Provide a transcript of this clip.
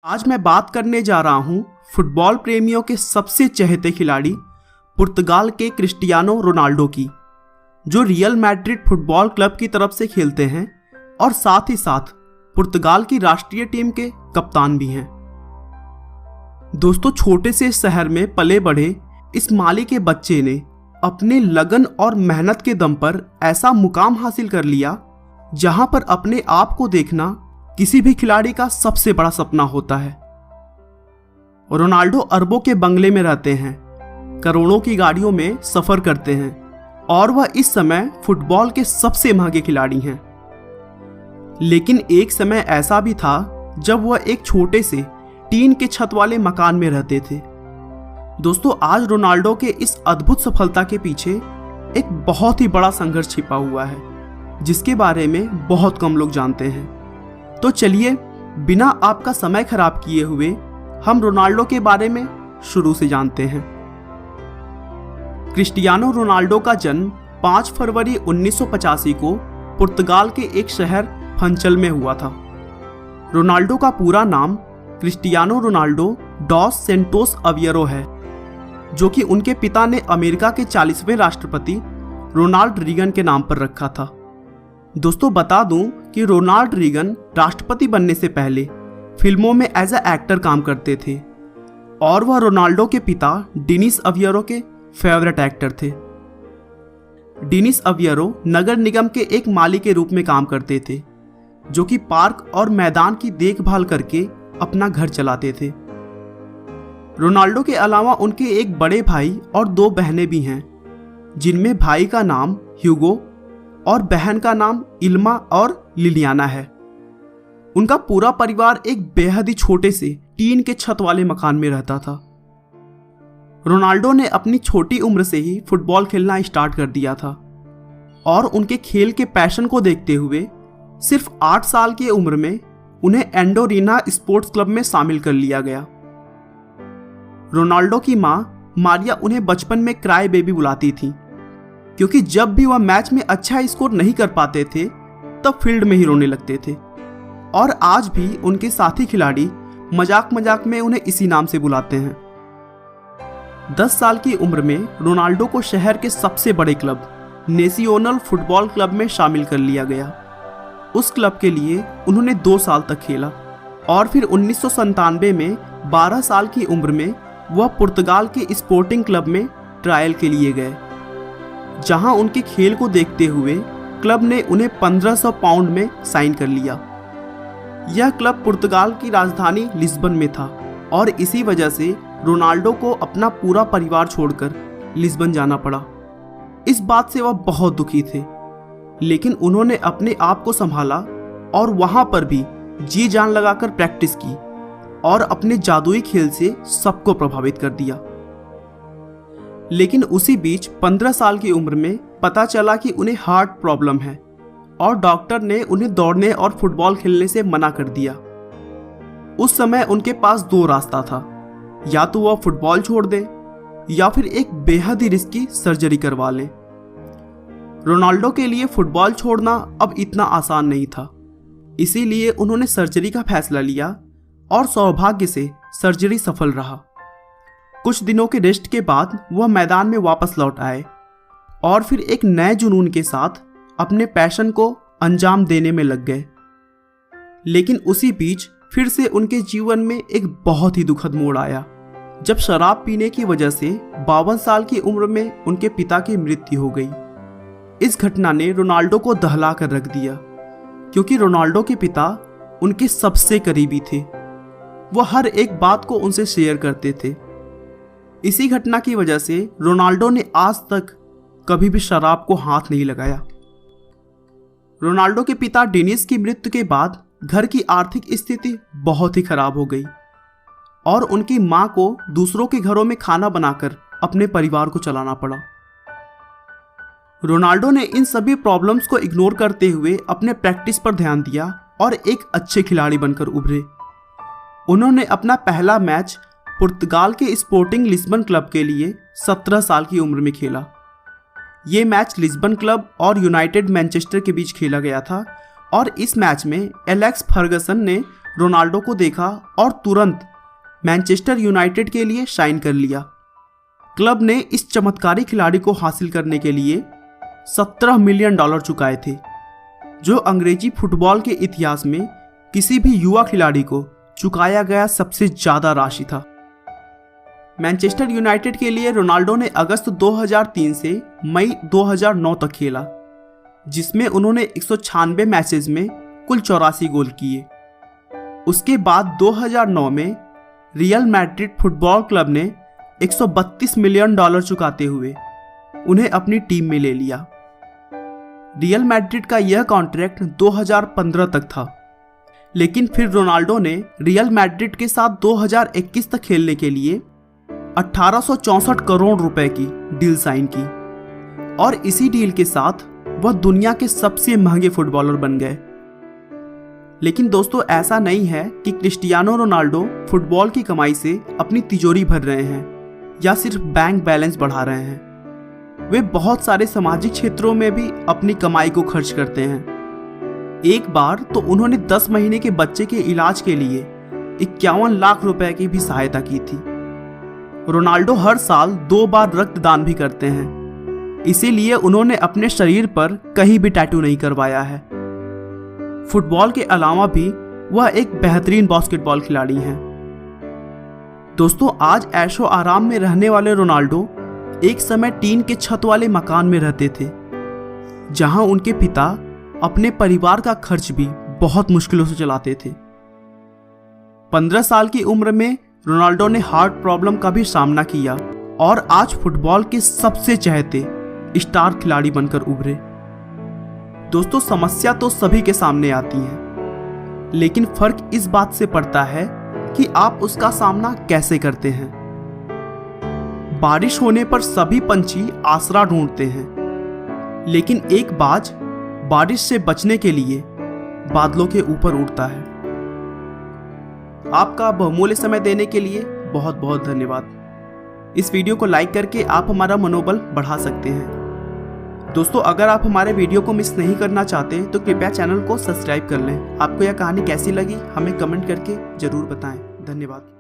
आज मैं बात करने जा रहा हूँ फुटबॉल प्रेमियों के सबसे चहेते खिलाड़ी पुर्तगाल के क्रिस्टियानो रोनाल्डो की, जो रियल मैड्रिड फुटबॉल क्लब की तरफ से खेलते हैं और साथ ही साथ पुर्तगाल की राष्ट्रीय टीम के कप्तान भी हैं। दोस्तों, छोटे से शहर में पले बढ़े इस माली के बच्चे ने अपने लगन और मेहनत के दम पर ऐसा मुकाम हासिल कर लिया जहां पर अपने आप को देखना किसी भी खिलाड़ी का सबसे बड़ा सपना होता है। रोनाल्डो अरबों के बंगले में रहते हैं, करोड़ों की गाड़ियों में सफर करते हैं और वह इस समय फुटबॉल के सबसे महंगे खिलाड़ी हैं। लेकिन एक समय ऐसा भी था जब वह एक छोटे से टीन के छत वाले मकान में रहते थे। दोस्तों, आज रोनाल्डो के इस अद्भुत सफलता के पीछे एक बहुत ही बड़ा संघर्ष छिपा हुआ है, जिसके बारे में बहुत कम लोग जानते हैं। तो चलिए, बिना आपका समय खराब किए हुए हम रोनाल्डो के बारे में शुरू से जानते हैं। क्रिस्टियानो रोनाल्डो का जन्म 5 फरवरी 1985 को पुर्तगाल के एक शहर फंचल में हुआ था। रोनाल्डो का पूरा नाम क्रिस्टियानो रोनाल्डो डॉस सेंटोस अविएरो है, जो कि उनके पिता ने अमेरिका के 40वें राष्ट्रपति रोनाल्ड रीगन के नाम पर रखा था। दोस्तों, बता दूं कि रोनाल्ड रीगन राष्ट्रपति बनने से पहले फिल्मों में एज ए एक्टर काम करते थे और वह रोनाल्डो के पिता डेनिस अविएरो के फेवरेट एक्टर थे। डेनिस अविएरो नगर निगम के एक माली के रूप में काम करते थे, जो कि पार्क और मैदान की देखभाल करके अपना घर चलाते थे। रोनाल्डो के अलावा उनके एक बड़े भाई और 2 बहनें भी हैं, जिनमें भाई का नाम ह्यूगो और बहन का नाम इल्मा और लिलियाना है। उनका पूरा परिवार एक बेहद ही छोटे से टीन के छत वाले मकान में रहता था। रोनाल्डो ने अपनी छोटी उम्र से ही फुटबॉल खेलना स्टार्ट कर दिया था और उनके खेल के पैशन को देखते हुए सिर्फ 8 साल की उम्र में उन्हें एंडोरिना स्पोर्ट्स क्लब में शामिल कर लिया गया। रोनाल्डो की मां मारिया उन्हें बचपन में क्राई बेबी बुलाती थी, क्योंकि जब भी वह मैच में अच्छा स्कोर नहीं कर पाते थे तब फील्ड में ही रोने लगते थे। और आज भी उनके साथी खिलाड़ी मजाक मजाक में उन्हें इसी नाम से बुलाते हैं। 10 साल की उम्र में रोनाल्डो को शहर के सबसे बड़े क्लब नेशनल फुटबॉल क्लब में शामिल कर लिया गया। उस क्लब के लिए उन्होंने 2 साल तक खेला और फिर 1997 में 12 साल की उम्र में वह पुर्तगाल के स्पोर्टिंग क्लब में ट्रायल के लिए गए, जहां उनके खेल को देखते हुए क्लब ने उन्हें 1500 पाउंड में साइन कर लिया। यह क्लब पुर्तगाल की राजधानी लिस्बन में था और इसी वजह से रोनाल्डो को अपना पूरा परिवार छोड़कर लिस्बन जाना पड़ा। इस बात से वह बहुत दुखी थे, लेकिन उन्होंने अपने आप को संभाला और वहां पर भी जी जान लगाकर प्रैक्टिस की और अपने जादुई खेल से सबको प्रभावित कर दिया। लेकिन उसी बीच 15 साल की उम्र में पता चला कि उन्हें हार्ट प्रॉब्लम है और डॉक्टर ने उन्हें दौड़ने और फुटबॉल खेलने से मना कर दिया। उस समय उनके पास 2 रास्ता था, या तो वह फुटबॉल छोड़ दें या फिर एक बेहद ही रिस्की सर्जरी करवा लें। रोनाल्डो के लिए फुटबॉल छोड़ना अब इतना आसान नहीं था, इसीलिए उन्होंने सर्जरी का फैसला लिया और सौभाग्य से सर्जरी सफल रहा। कुछ दिनों के रेस्ट के बाद वह मैदान में वापस लौट आए और फिर एक नए जुनून के साथ अपने पैशन को अंजाम देने में लग गए। लेकिन उसी बीच फिर से उनके जीवन में एक बहुत ही दुखद मोड़ आया, जब शराब पीने की वजह से 52 साल की उम्र में उनके पिता की मृत्यु हो गई। इस घटना ने रोनाल्डो को दहला कर रख दिया, क्योंकि रोनाल्डो के पिता उनके सबसे करीबी थे। वह हर एक बात को उनसे शेयर करते थे। इसी घटना की वजह से रोनाल्डो ने आज तक कभी भी शराब को हाथ नहीं लगाया। रोनाल्डो के पिता डेनिस की मृत्यु के बाद घर की आर्थिक स्थिति बहुत ही खराब हो गई और उनकी मां को दूसरों के घरों में खाना बनाकर अपने परिवार को चलाना पड़ा। रोनाल्डो ने इन सभी प्रॉब्लम्स को इग्नोर करते हुए अपने प्रैक्टिस पर ध्यान दिया और एक अच्छे खिलाड़ी बनकर उभरे। उन्होंने अपना पहला मैच पुर्तगाल के स्पोर्टिंग लिस्बन क्लब के लिए 17 साल की उम्र में खेला। ये मैच लिस्बन क्लब और यूनाइटेड मैनचेस्टर के बीच खेला गया था और इस मैच में एलेक्स फर्गसन ने रोनाल्डो को देखा और तुरंत मैनचेस्टर यूनाइटेड के लिए साइन कर लिया। क्लब ने इस चमत्कारी खिलाड़ी को हासिल करने के लिए $17 मिलियन चुकाए थे, जो अंग्रेजी फुटबॉल के इतिहास में किसी भी युवा खिलाड़ी को चुकाया गया सबसे ज्यादा राशि था। मैनचेस्टर यूनाइटेड के लिए रोनाल्डो ने अगस्त 2003 से मई 2009 तक खेला, जिसमें उन्होंने 196 मैचेस में कुल 84 गोल किए। उसके बाद 2009 में रियल मैड्रिड फुटबॉल क्लब ने $132 मिलियन चुकाते हुए उन्हें अपनी टीम में ले लिया। रियल मैड्रिड का यह कॉन्ट्रैक्ट 2015 तक था, लेकिन फिर रोनाल्डो ने रियल मैड्रिड के साथ 2021 तक खेलने के लिए 1864 करोड़ रुपए की डील साइन की और इसी डील के साथ वह दुनिया के सबसे महंगे फुटबॉलर बन गए। लेकिन दोस्तों, ऐसा नहीं है कि क्रिस्टियानो रोनाल्डो फुटबॉल की कमाई से अपनी तिजोरी भर रहे हैं या सिर्फ बैंक बैलेंस बढ़ा रहे हैं। वे बहुत सारे सामाजिक क्षेत्रों में भी अपनी कमाई को खर्च करते हैं। एक बार तो उन्होंने 10 महीने के बच्चे के इलाज के लिए 51 लाख रुपए की भी सहायता की थी। रोनाल्डो हर साल 2 बार रक्तदान भी करते हैं, इसीलिए उन्होंने अपने शरीर पर कहीं भी टैटू नहीं करवाया है। फुटबॉल के अलावा भी वह एक बेहतरीन बास्केटबॉल खिलाड़ी हैं। दोस्तों, आज ऐशो आराम में रहने वाले रोनाल्डो एक समय टीन के छत वाले मकान में रहते थे, जहां उनके पिता अपने परिवार का खर्च भी बहुत मुश्किलों से चलाते थे। 15 साल की उम्र में रोनाल्डो ने हार्ट प्रॉब्लम का भी सामना किया और आज फुटबॉल के सबसे चहेते स्टार खिलाड़ी बनकर उभरे। दोस्तों, समस्या तो सभी के सामने आती है, लेकिन फर्क इस बात से पड़ता है कि आप उसका सामना कैसे करते हैं। बारिश होने पर सभी पंछी आसरा ढूंढते हैं, लेकिन एक बाज बारिश से बचने के लिए बादलों के ऊपर उड़ता है। आपका बहुमूल्य समय देने के लिए बहुत बहुत धन्यवाद। इस वीडियो को लाइक करके आप हमारा मनोबल बढ़ा सकते हैं। दोस्तों, अगर आप हमारे वीडियो को मिस नहीं करना चाहते तो कृपया चैनल को सब्सक्राइब कर लें। आपको यह कहानी कैसी लगी हमें कमेंट करके जरूर बताएं। धन्यवाद।